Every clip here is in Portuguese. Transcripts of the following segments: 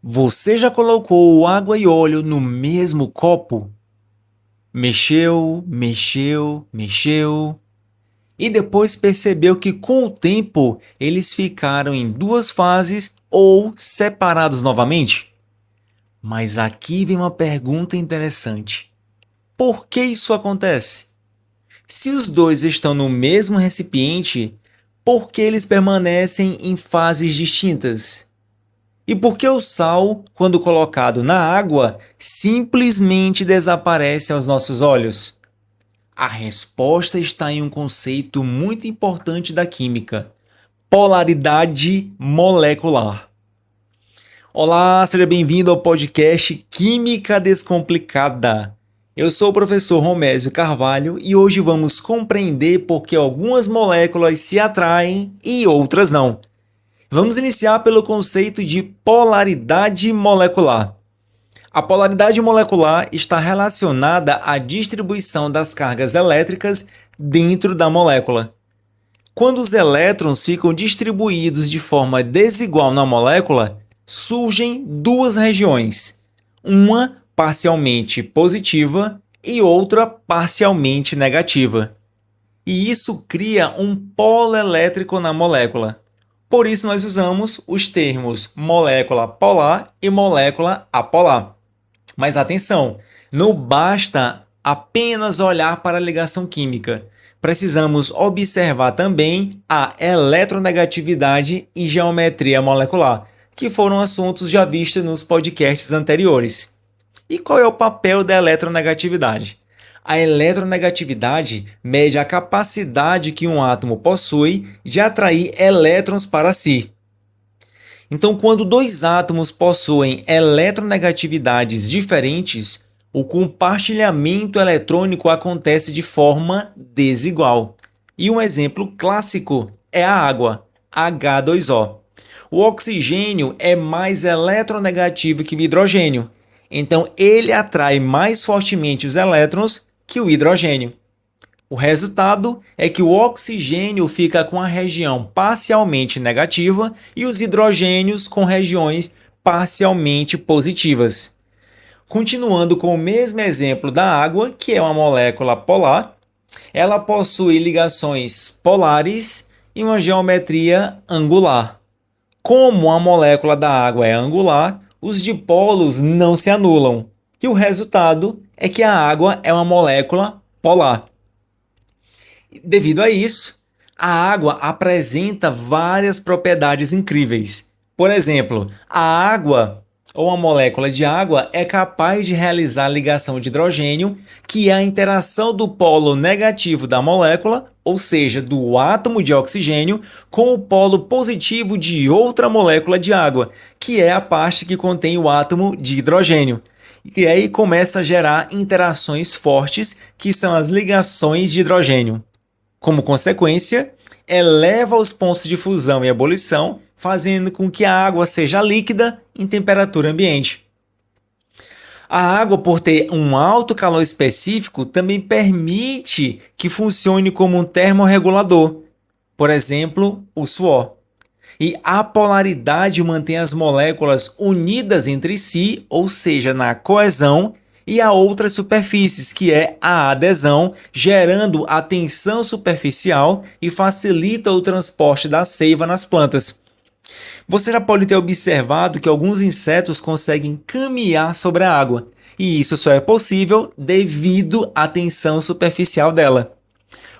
Você já colocou água e óleo no mesmo copo? Mexeu, mexeu, mexeu e depois percebeu que com o tempo eles ficaram em duas fases ou separados novamente? Mas aqui vem uma pergunta interessante. Por que isso acontece? Se os dois estão no mesmo recipiente, por que eles permanecem em fases distintas? E por que o sal, quando colocado na água, simplesmente desaparece aos nossos olhos? A resposta está em um conceito muito importante da química: polaridade molecular. Olá, seja bem-vindo ao podcast Química Descomplicada. Eu sou o professor Romésio Carvalho e hoje vamos compreender por que algumas moléculas se atraem e outras não. Vamos iniciar pelo conceito de polaridade molecular. A polaridade molecular está relacionada à distribuição das cargas elétricas dentro da molécula. Quando os elétrons ficam distribuídos de forma desigual na molécula, surgem duas regiões, uma parcialmente positiva e outra parcialmente negativa. E isso cria um polo elétrico na molécula. Por isso nós usamos os termos molécula polar e molécula apolar. Mas atenção, não basta apenas olhar para a ligação química. Precisamos observar também a eletronegatividade e geometria molecular, que foram assuntos já vistos nos podcasts anteriores. E qual é o papel da eletronegatividade? A eletronegatividade mede a capacidade que um átomo possui de atrair elétrons para si. Então, quando dois átomos possuem eletronegatividades diferentes, o compartilhamento eletrônico acontece de forma desigual. E um exemplo clássico é a água, H2O. O oxigênio é mais eletronegativo que o hidrogênio, então ele atrai mais fortemente os elétrons que o hidrogênio. O resultado é que o oxigênio fica com a região parcialmente negativa e os hidrogênios com regiões parcialmente positivas. Continuando com o mesmo exemplo da água, que é uma molécula polar, ela possui ligações polares e uma geometria angular. Como a molécula da água é angular, os dipolos não se anulam, e o resultado é que a água é uma molécula polar. Devido a isso, a água apresenta várias propriedades incríveis. Por exemplo, a água ou a molécula de água é capaz de realizar ligação de hidrogênio, que é a interação do polo negativo da molécula, ou seja, do átomo de oxigênio, com o polo positivo de outra molécula de água, que é a parte que contém o átomo de hidrogênio. E aí começa a gerar interações fortes, que são as ligações de hidrogênio. Como consequência, eleva os pontos de fusão e ebulição, fazendo com que a água seja líquida em temperatura ambiente. A água, por ter um alto calor específico, também permite que funcione como um termorregulador, por exemplo, o suor. E a polaridade mantém as moléculas unidas entre si, ou seja, na coesão, e a outras superfícies, que é a adesão, gerando a tensão superficial e facilita o transporte da seiva nas plantas. Você já pode ter observado que alguns insetos conseguem caminhar sobre a água, e isso só é possível devido à tensão superficial dela.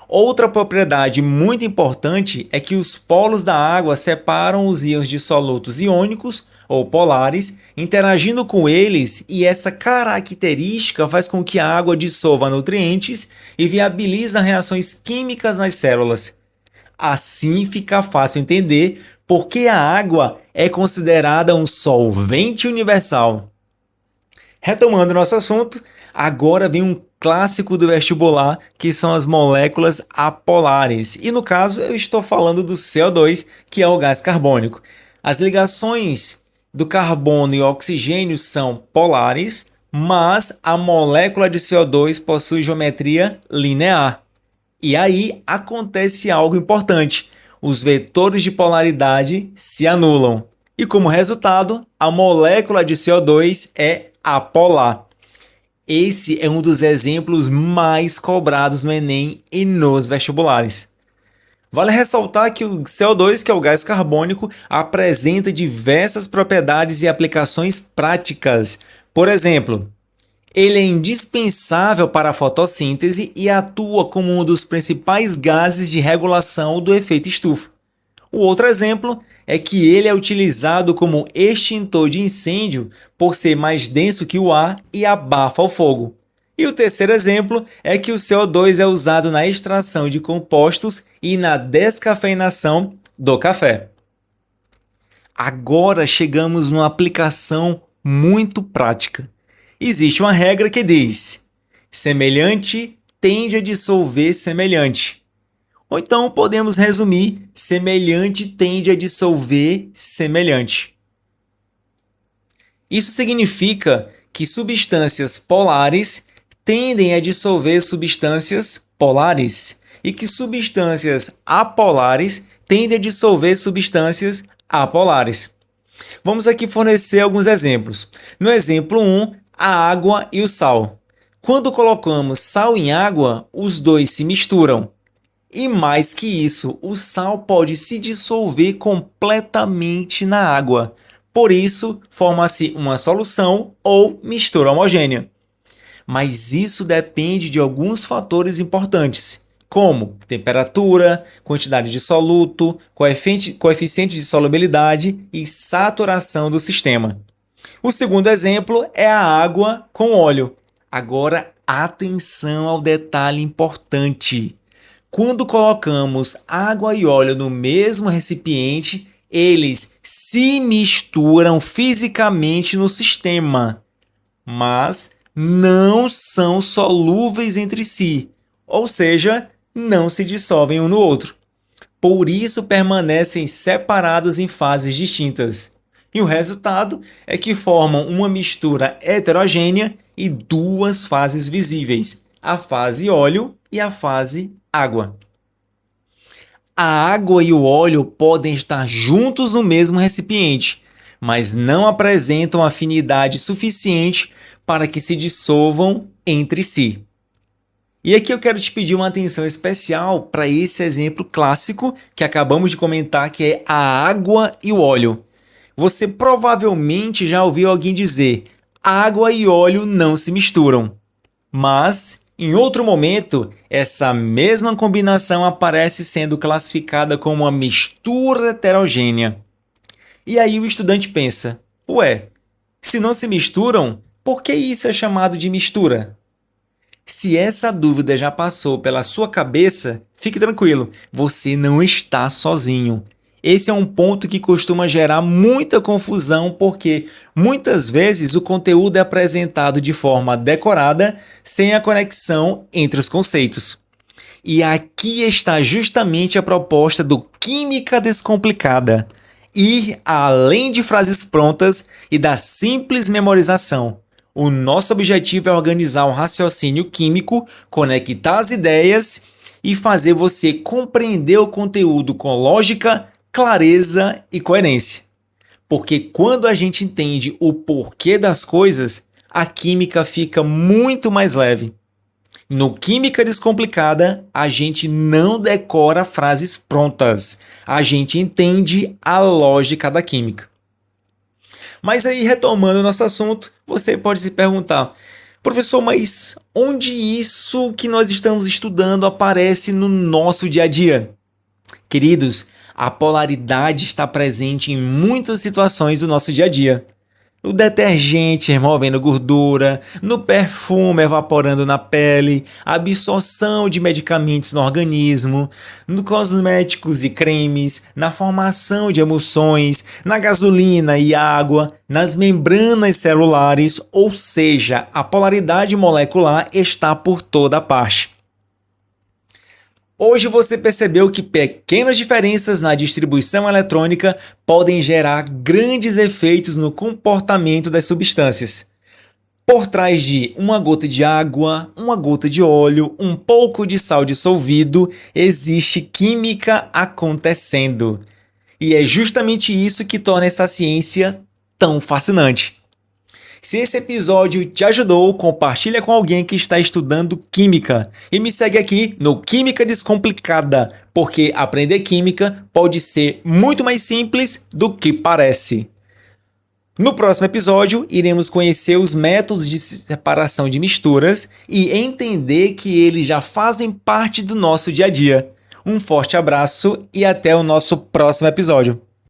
Outra propriedade muito importante é que os polos da água separam os íons de solutos iônicos ou polares, interagindo com eles, e essa característica faz com que a água dissolva nutrientes e viabiliza reações químicas nas células. Assim fica fácil entender por que a água é considerada um solvente universal. Retomando nosso assunto, agora vem um clássico do vestibular, que são as moléculas apolares. E no caso, eu estou falando do CO2, que é o gás carbônico. As ligações do carbono e oxigênio são polares, mas a molécula de CO2 possui geometria linear. E aí acontece algo importante: os vetores de polaridade se anulam. E como resultado, a molécula de CO2 é apolar. Esse é um dos exemplos mais cobrados no Enem e nos vestibulares. Vale ressaltar que o CO2, que é o gás carbônico, apresenta diversas propriedades e aplicações práticas. Por exemplo, ele é indispensável para a fotossíntese e atua como um dos principais gases de regulação do efeito estufa. O outro exemplo é que ele é utilizado como extintor de incêndio por ser mais denso que o ar e abafa o fogo. E o terceiro exemplo é que o CO2 é usado na extração de compostos e na descafeinação do café. Agora chegamos numa aplicação muito prática. Existe uma regra que diz: semelhante tende a dissolver semelhante. Ou então podemos resumir: semelhante tende a dissolver semelhante. Isso significa que substâncias polares tendem a dissolver substâncias polares e que substâncias apolares tendem a dissolver substâncias apolares. Vamos aqui fornecer alguns exemplos. No exemplo 1, a água e o sal. Quando colocamos sal em água, os dois se misturam. E mais que isso, o sal pode se dissolver completamente na água. Por isso, forma-se uma solução ou mistura homogênea. Mas isso depende de alguns fatores importantes, como temperatura, quantidade de soluto, coeficiente de solubilidade e saturação do sistema. O segundo exemplo é a água com óleo. Agora, atenção ao detalhe importante. Quando colocamos água e óleo no mesmo recipiente, eles se misturam fisicamente no sistema, mas não são solúveis entre si, ou seja, não se dissolvem um no outro. Por isso permanecem separados em fases distintas. E o resultado é que formam uma mistura heterogênea e duas fases visíveis, a fase óleo e a fase água. A água e o óleo podem estar juntos no mesmo recipiente, mas não apresentam afinidade suficiente para que se dissolvam entre si. E aqui eu quero te pedir uma atenção especial para esse exemplo clássico que acabamos de comentar, que é a água e o óleo. Você provavelmente já ouviu alguém dizer: água e óleo não se misturam. Mas, em outro momento, essa mesma combinação aparece sendo classificada como uma mistura heterogênea. E aí o estudante pensa: ué, se não se misturam, por que isso é chamado de mistura? Se essa dúvida já passou pela sua cabeça, fique tranquilo, você não está sozinho. Esse é um ponto que costuma gerar muita confusão porque muitas vezes o conteúdo é apresentado de forma decorada, sem a conexão entre os conceitos. E aqui está justamente a proposta do Química Descomplicada: ir além de frases prontas e da simples memorização. O nosso objetivo é organizar um raciocínio químico, conectar as ideias e fazer você compreender o conteúdo com lógica, clareza e coerência. Porque quando a gente entende o porquê das coisas, a química fica muito mais leve. No Química Descomplicada, a gente não decora frases prontas, a gente entende a lógica da química. Mas aí, retomando o nosso assunto, você pode se perguntar: professor, mas onde isso que nós estamos estudando aparece no nosso dia a dia? Queridos, a polaridade está presente em muitas situações do nosso dia a dia. No detergente removendo gordura, no perfume evaporando na pele, a absorção de medicamentos no organismo, nos cosméticos e cremes, na formação de emulsões, na gasolina e água, nas membranas celulares, ou seja, a polaridade molecular está por toda parte. Hoje você percebeu que pequenas diferenças na distribuição eletrônica podem gerar grandes efeitos no comportamento das substâncias. Por trás de uma gota de água, uma gota de óleo, um pouco de sal dissolvido, existe química acontecendo. E é justamente isso que torna essa ciência tão fascinante. Se esse episódio te ajudou, compartilha com alguém que está estudando química. E me segue aqui no Química Descomplicada, porque aprender química pode ser muito mais simples do que parece. No próximo episódio, iremos conhecer os métodos de separação de misturas e entender que eles já fazem parte do nosso dia a dia. Um forte abraço e até o nosso próximo episódio.